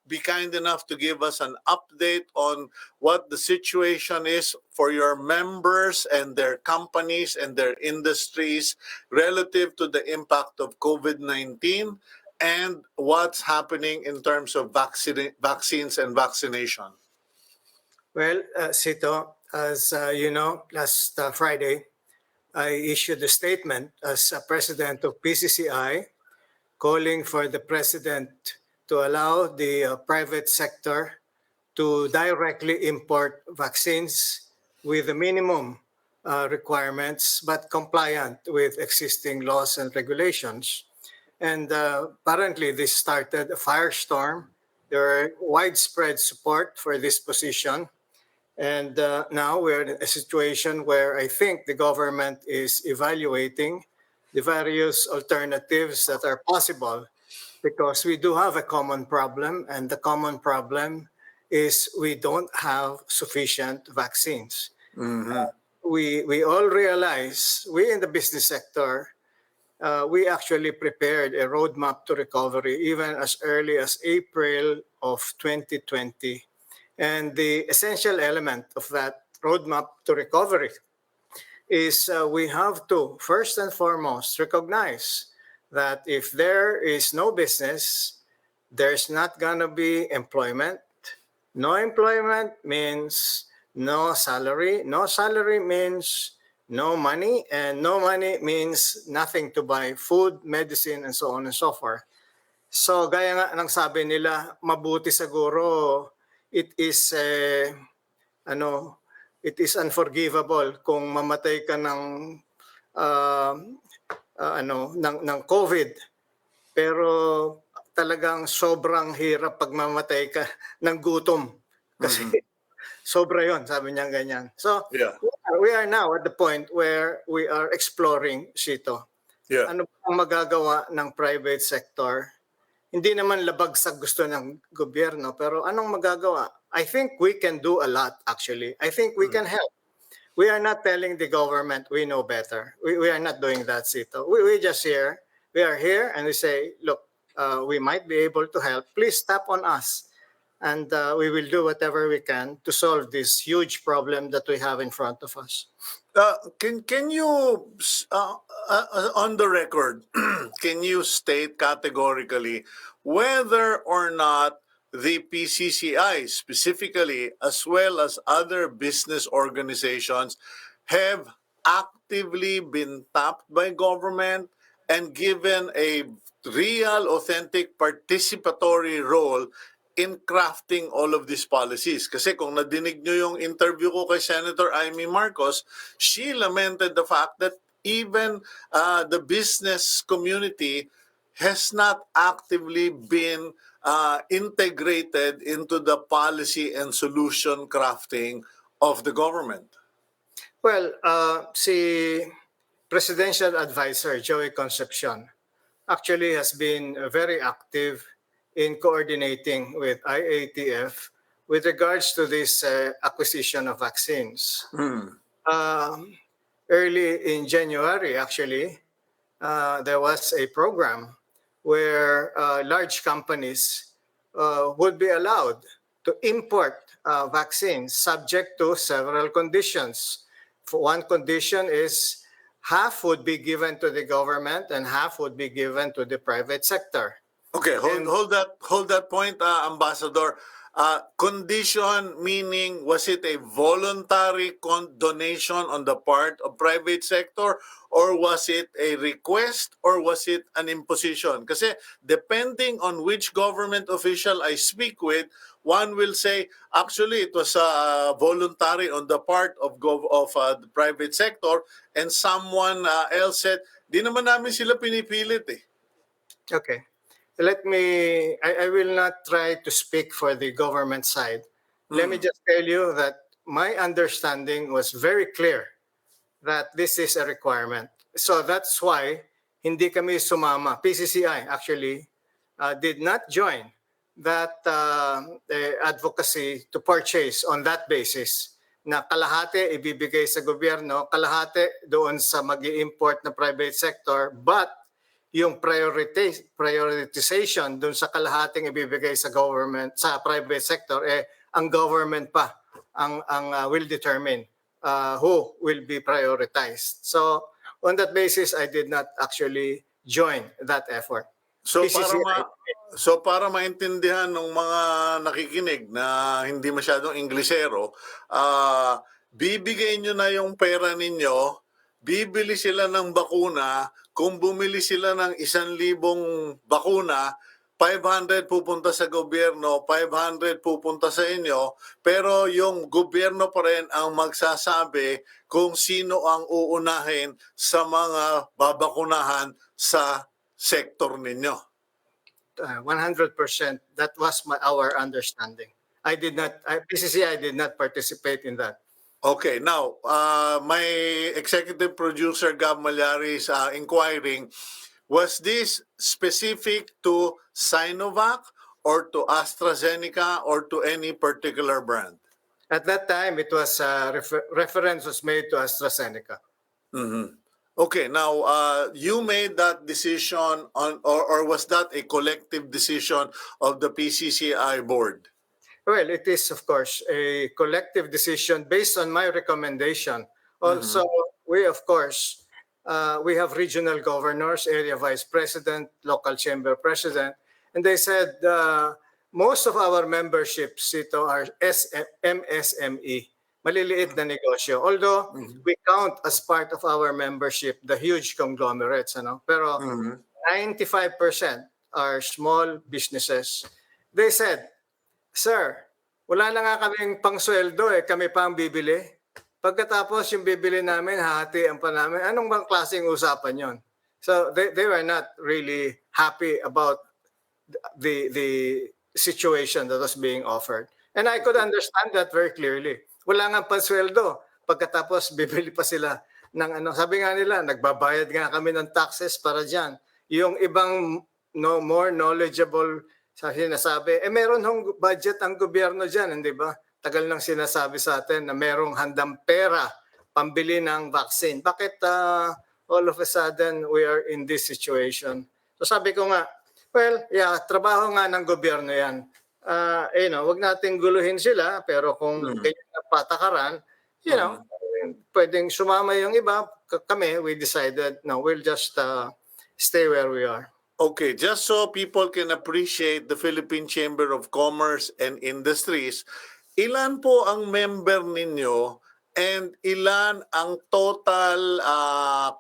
be kind enough to give us an update on what the situation is for your members and their companies and their industries relative to the impact of COVID-19 and what's happening in terms of vaccines and vaccination? Well, Cito, as you know, last Friday, I issued a statement as president of PCCI calling for the president to allow the private sector to directly import vaccines with the minimum requirements but compliant with existing laws and regulations. And apparently, this started a firestorm. There are widespread support for this position. And now we're in a situation where I think the government is evaluating the various alternatives that are possible because we do have a common problem, and the common problem is we don't have sufficient vaccines. Mm-hmm. We all realize, we in the business sector, we actually prepared a roadmap to recovery even as early as April of 2020. And the essential element of that roadmap to recovery is we have to, first and foremost, recognize that if there is no business, there's not going to be employment. No employment means no salary. No salary means no money. And no money means nothing to buy food, medicine, and so on and so forth. So gaya nga ng sabi nila, mabuti siguro it is it is unforgivable kung mamatay ka ng ng COVID, pero talagang sobrang hirap pag mamatay ka ng gutom kasi sobra 'yon, sabi niya ganyan. So Yeah. we are now at the point where we are exploring, Cito. Yeah. Ano ang magagawa ng private sector? Hindi naman labag sa gusto ng gobyerno, pero anong magagawa? I think we can do a lot, actually. I think we can help. We are not telling the government we know better. We are not doing that, Cito. We just here. We are here and we say, look, we might be able to help. Please tap on us. And we will do whatever we can to solve this huge problem that we have in front of us. Can you on the record can you state categorically whether or not the PCCI specifically as well as other business organizations have actively been tapped by government and given a real authentic participatory role in crafting all of these policies? Kasi kung nadinig nyo yung interview ko kay Senator Imee Marcos, she lamented the fact that even the business community has not actively been integrated into the policy and solution crafting of the government. Well, si Presidential Advisor Joey Concepcion actually has been very active in coordinating with IATF with regards to this acquisition of vaccines. Early in January, actually, there was a program where large companies would be allowed to import vaccines subject to several conditions. For one condition is half would be given to the government and half would be given to the private sector. Okay, hold that point, Ambassador. Condition meaning, was it a voluntary donation on the part of private sector, or was it a request, or was it an imposition? Kasi depending on which government official I speak with, one will say actually it was voluntary on the part of the private sector, and someone else said di naman namin sila pinipilit eh. Okay. I will not try to speak for the government side. Let me just tell you that my understanding was very clear that this is a requirement. So that's why hindi kami sumama. PCCI actually did not join that advocacy to purchase on that basis na kalahati ibibigay sa gobyerno, kalahati doon sa mag-i-import na private sector, but yung prioritization doon sa kalahating ibibigay sa government, sa private sector, ang government pa ang will determine who will be prioritized. So on that basis, I did not actually join that effort. So PCCI. para maintindihan ng mga nakikinig na hindi masyadong Inglesero, bibigay nyo na yung pera ninyo, bibili sila ng bakuna, kung bumili sila ng 1,000 bakuna, 500 pupunta sa gobyerno, 500 pupunta sa inyo, pero yung gobyerno pa rin ang magsasabi kung sino ang uunahin sa mga babakunahan sa sektor ninyo. 100%. That was our understanding. PCCI did not participate in that. Okay, now, my executive producer, Gab Malyari, is inquiring, was this specific to Sinovac or to AstraZeneca or to any particular brand? At that time, it was reference was made to AstraZeneca. Mm-hmm. Okay, now you made that decision or was that a collective decision of the PCCI board? Well, it is, of course, a collective decision based on my recommendation. Also, we, of course, we have regional governors, area vice president, local chamber president, and they said most of our memberships are MSME, maliliit na negosyo. Although we count as part of our membership the huge conglomerates, pero 95% are small businesses. They said, "Sir, wala na nga kaming pangsweldo kami pa ang bibili. Pagkatapos yung bibili namin, hahatian pa namin. Anong bang klaseng usapan yon?" So they were not really happy about the situation that was being offered. And I could understand that very clearly. Wala nga pansweldo. Pagkatapos bibili pa sila ng sabi nga nila, nagbabayad nga kami ng taxes para diyan. Yung ibang more knowledgeable sa sinasabi, meron hong budget ang gobyerno diyan, hindi ba? Tagal nang sinasabi sa atin na merong handang pera pambili ng vaccine. Bakit all of a sudden we are in this situation? So sabi ko nga, well, yeah, trabaho nga ng gobyerno yan. Wag nating guluhin sila, pero kung ganyan na patakaran, pwedeng sumama yung iba. Kami, we decided, no, we'll just stay where we are. Okay, just so people can appreciate the Philippine Chamber of Commerce and Industries, ilan po ang member ninyo and ilan ang total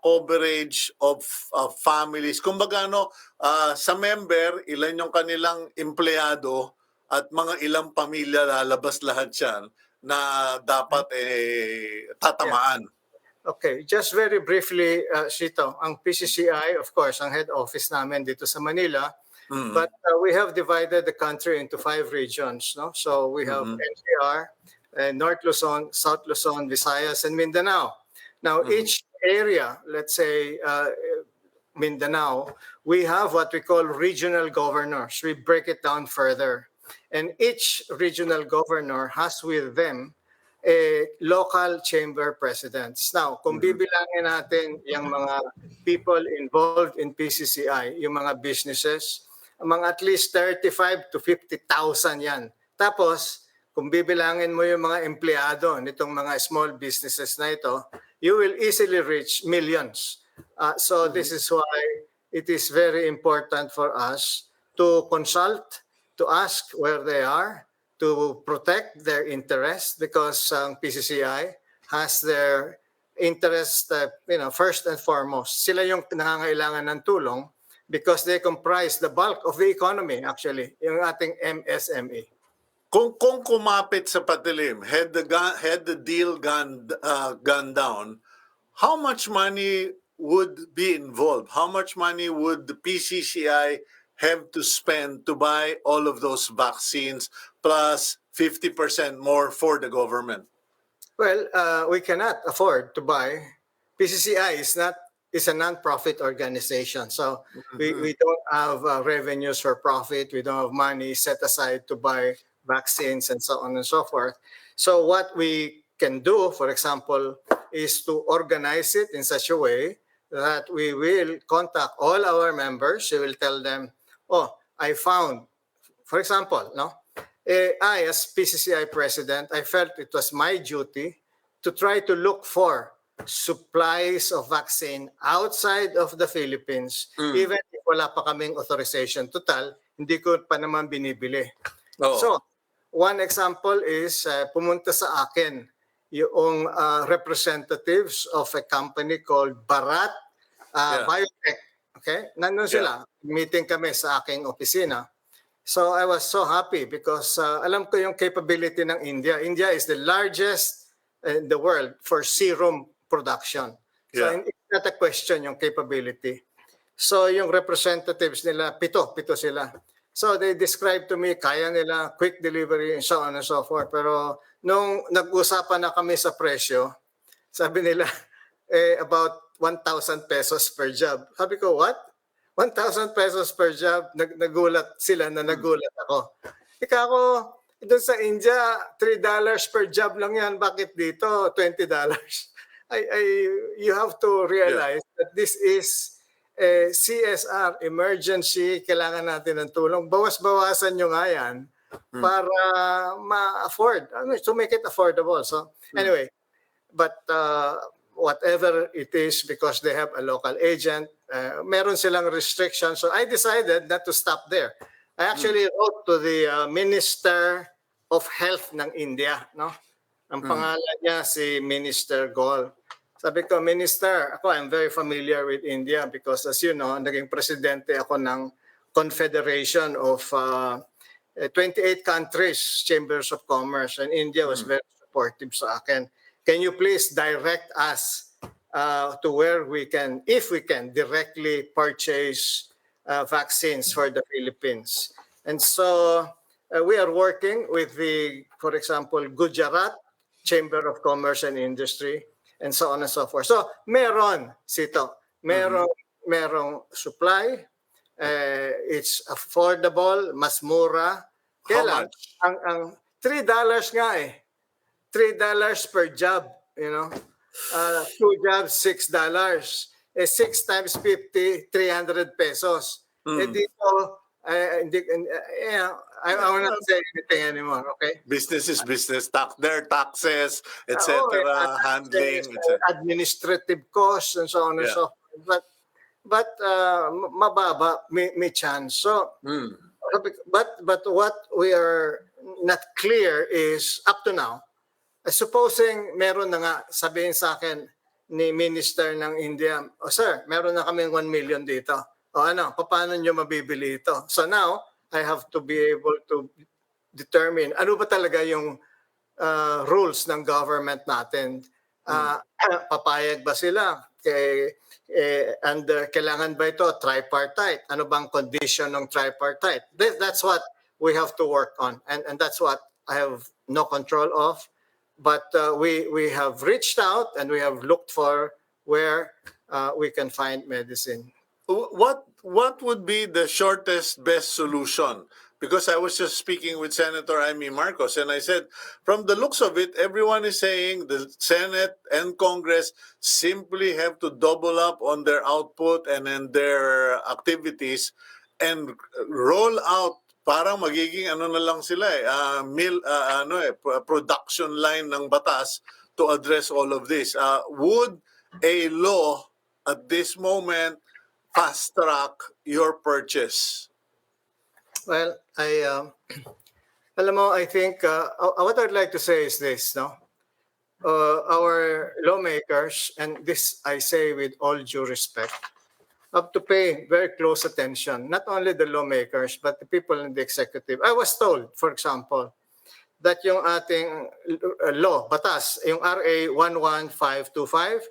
coverage of families? Kumbaga, sa member, ilan yung kanilang empleyado at mga ilang pamilya lalabas lahat yan na dapat tatamaan? Okay, just very briefly, Cito, ang PCCI, of course, ang head office namin dito sa Manila, but we have divided the country into 5 regions. No? So we have NCR, North Luzon, South Luzon, Visayas, and Mindanao. Now, each area, let's say Mindanao, we have what we call regional governors. We break it down further. And each regional governor has with them local chamber presidents. Now, kung bibilangin natin yung mga people involved in PCCI, yung mga businesses, mga at least 35 to 50,000 yan. Tapos, kung bibilangin mo yung mga empleyado nitong mga small businesses na ito, you will easily reach millions. So this is why it is very important for us to consult, to ask where they are, to protect their interests, because PCCI has their interest, first and foremost. Sila yung nangangailangan ng tulong because they comprise the bulk of the economy, actually, yung ating MSME. Kung kumapit sa patilim, had the deal gone down, how much money would be involved? How much money would the PCCI have to spend to buy all of those vaccines plus 50% more for the government? Well, we cannot afford to buy. PCCI is not is a non-profit organization. So Mhm. we don't have revenues for profit. We don't have money set aside to buy vaccines and so on and so forth. So what we can do, for example, is to organize it in such a way that we will contact all our members. We will tell them, oh, I found, for example, no, I, as PCCI president, I felt it was my duty to try to look for supplies of vaccine outside of the Philippines, even if wala pa kaming authorization. Total, hindi ko pa naman binibili. Oh. So, one example is pumunta sa akin yung representatives of a company called Bharat Yeah. Biotech. Okay? Nandun sila. Meeting kami sa aking opisina. So I was so happy because alam ko yung capability ng India. India is the largest in the world for serum production. So Yeah. it's not a question yung capability. So yung representatives nila, pito sila. So they described to me, kaya nila quick delivery and so on and so forth. Pero nung nag-usapan na kami sa presyo, sabi nila, about 1,000 pesos per job. Sabi ko, what? 1,000 pesos per job? Nagulat sila na nagulat ako. Ika ako, doon sa India, $3 per job lang yan. Bakit dito, $20? You have to realize that this is CSR, emergency, kailangan natin ng tulong. Bawas-bawasan nyo nga yan para ma-afford, to make it affordable. So anyway, but whatever it is, because they have a local agent, meron silang restrictions. So I decided not to stop there. I actually wrote to the Minister of Health ng India. No? Ang pangalan niya si Minister Gol. Sabi ko, Minister, I'm very familiar with India because as you know, naging presidente ako ng Confederation of 28 countries, Chambers of Commerce, and India was very supportive sa akin. Can you please direct us to where we can, if we can, directly purchase vaccines for the Philippines? And so we are working with the, for example, Gujarat Chamber of Commerce and Industry, and so on and so forth. So meron, Cito, merong supply, it's affordable, mas mura. How Kailan? much? Ang $3 nga eh. $3 per job, you know. 2 jobs, $6. 6 times 50, 300 pesos. Dito, I will not say anything anymore, okay? Business is business. Their taxes, etc., handling, Taxes, etc. administrative costs, and so on and Yeah. so forth. But mababa, may chance. So, but what we are not clear is, up to now, supposing meron na nga, sabihin sa akin ni Minister ng India, oh sir, meron na kaming 1 million dito. O ano, paano nyo mabibili ito? So now, I have to be able to determine ano ba talaga yung rules ng government natin. Papayag ba sila? Kailangan ba ito tripartite? Ano bang condition ng tripartite? That's what we have to work on. And that's what I have no control of. But we have reached out and we have looked for where we can find medicine. What would be the shortest best solution? Because I was just speaking with Senator Imee Marcos, and I said, from the looks of it, everyone is saying the Senate and Congress simply have to double up on their output and in their activities and roll out. Parang magiging ano na lang sila production line ng batas to address all of this. Would a law at this moment fast track your purchase? Well, alam mo, I think what I'd like to say is this, no? Our lawmakers, and this I say with all due respect, have to pay very close attention, not only the lawmakers, but the people in the executive. I was told, for example, that yung ating law, batas, yung RA 11525,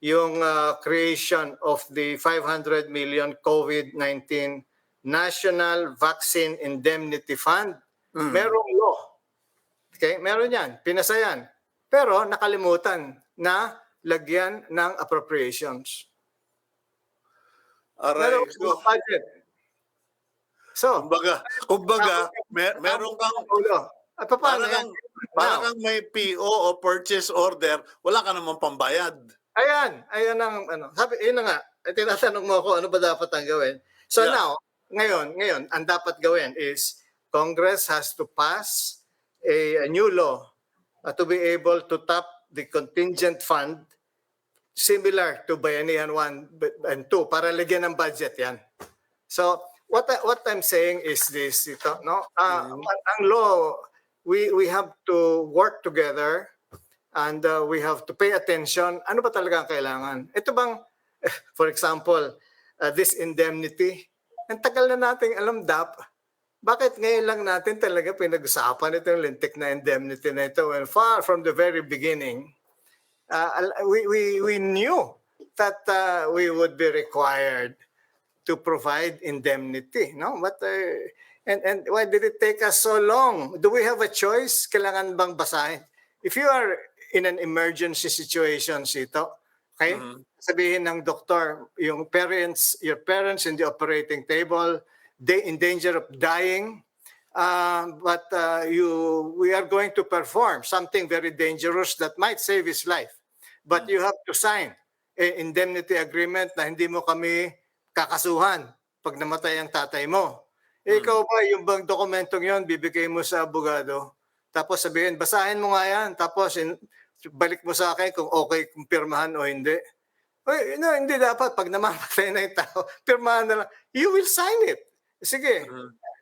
yung creation of the 500 million COVID-19 National Vaccine Indemnity Fund, merong law. Okay, meron yan, pinasa yan. Pero nakalimutan na lagyan ng appropriations. Aray, Meron so, budget. So, tapos kumbaga, meron tapos kang, ang ulo. At paano para yan? kang, para Now, kang may PO o purchase order, wala ka namang pambayad. ayan ang ano. Sabi, yun na nga. Tinatanong mo ako ano ba dapat ang gawin. So Yeah. now, ngayon, ang dapat gawin is Congress has to pass a new law to be able to tap the contingent fund similar to Bayanihan 1 and 2 para lagyan ng budget yan. So what I'm saying is this, ito, no? Ang law, we have to work together and we have to pay attention. Ano ba talaga ang kailangan? Ito bang, for example, this indemnity, ang tagal na nating alam, bakit ngayon lang natin talaga pinag-usapan itong lintik na indemnity na ito when far from the very beginning, we knew that we would be required to provide indemnity, no? But and why did it take us so long? Do we have a choice? Kailangan bang basahin? If you are in an emergency situation, Cito, okay? Sabihin ng doktor, your parents in the operating table, they in danger of dying, but we are going to perform something very dangerous that might save his life. But you have to sign an indemnity agreement na hindi mo kami kakasuhan pag namatay ang tatay mo. Ikaw ba, yung bang dokumentong yon bibigay mo sa abogado? Tapos sabihin, basahin mo nga yan. Tapos balik mo sa akin kung okay, kung pirmahan o hindi. No, hindi dapat. Pag namamatay na yung tao, pirmahan na lang. You will sign it. Sige.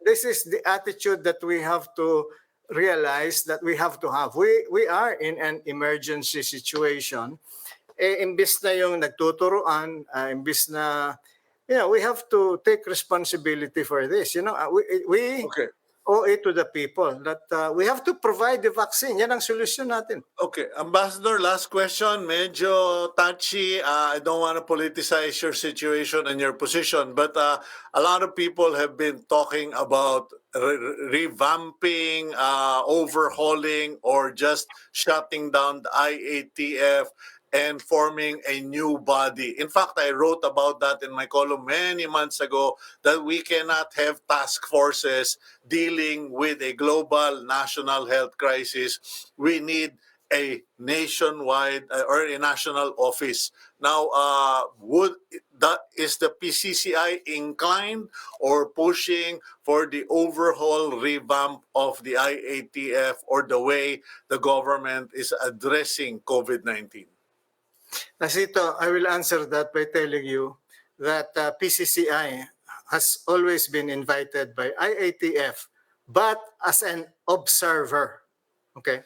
This is the attitude that we have to realize that we have to have. We are in an emergency situation. Imbis na yung nagtuturuan, imbis na, we have to take responsibility for this. We Okay. owe it to the people that we have to provide the vaccine. Yan ang solusyon natin. Okay, Ambassador, last question. Medyo touchy. I don't want to politicize your situation and your position, but a lot of people have been talking about revamping, overhauling, or just shutting down the IATF and forming a new body. In fact, I wrote about that in my column many months ago, that we cannot have task forces dealing with a global national health crisis. We need a nationwide or a national office. Now, is the PCCI inclined or pushing for the overhaul revamp of the IATF or the way the government is addressing COVID-19? Nasito, I will answer that by telling you that PCCI has always been invited by IATF, but as an observer. Okay?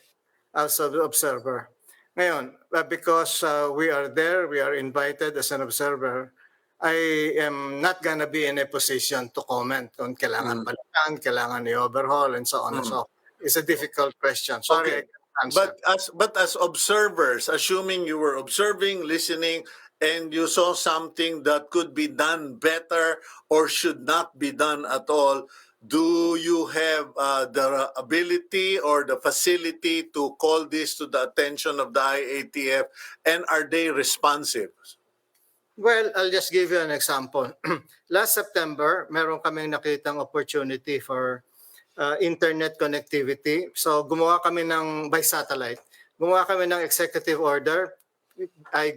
As an observer. Ngayon, because we are there, we are invited as an observer, I am not gonna be in a position to comment on kailangan palitan, kailangan i-overhaul, and so on and so on. It's a difficult question. Sorry, Okay. I can't answer. But as observers, assuming you were observing, listening, and you saw something that could be done better or should not be done at all, do you have the ability or the facility to call this to the attention of the IATF, and are they responsive? Well, I'll just give you an example. Last September, meron kaming nakitang opportunity for internet connectivity. So gumawa kami by satellite. Gumawa kami ng executive order. I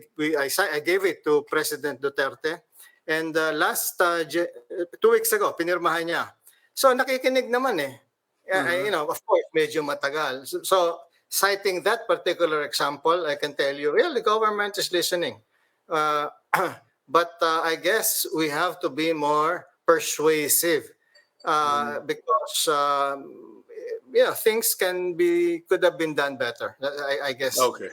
gave it to President Duterte. And last 2 weeks ago, pinirmahan niya. So nakikinig naman eh. Of course, medyo matagal. So citing that particular example, I can tell you, the government is listening. But I guess we have to be more persuasive because things could have been done better. I guess. Okay.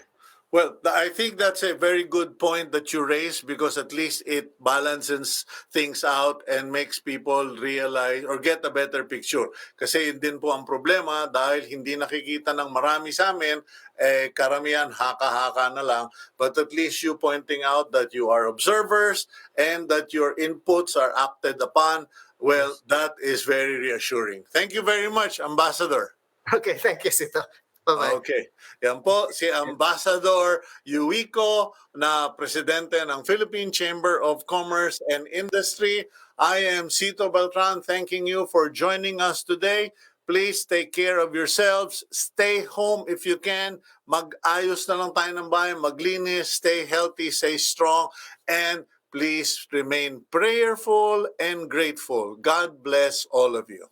Well, I think that's a very good point that you raised, because at least it balances things out and makes people realize or get a better picture. Kasi yun din po ang problema, dahil hindi nakikita ng marami sa amin, karamihan haka-haka na lang. But at least you pointing out that you are observers and that your inputs are acted upon, well, that is very reassuring. Thank you very much, Ambassador. Okay, thank you, Sito. Bye-bye. Okay. Yan po si Ambassador Yujuico na presidente ng Philippine Chamber of Commerce and Industry. I am Cito Beltran thanking you for joining us today. Please take care of yourselves. Stay home if you can. Mag-ayos na lang tayo ng bahay. Maglinis. Stay healthy. Stay strong. And please remain prayerful and grateful. God bless all of you.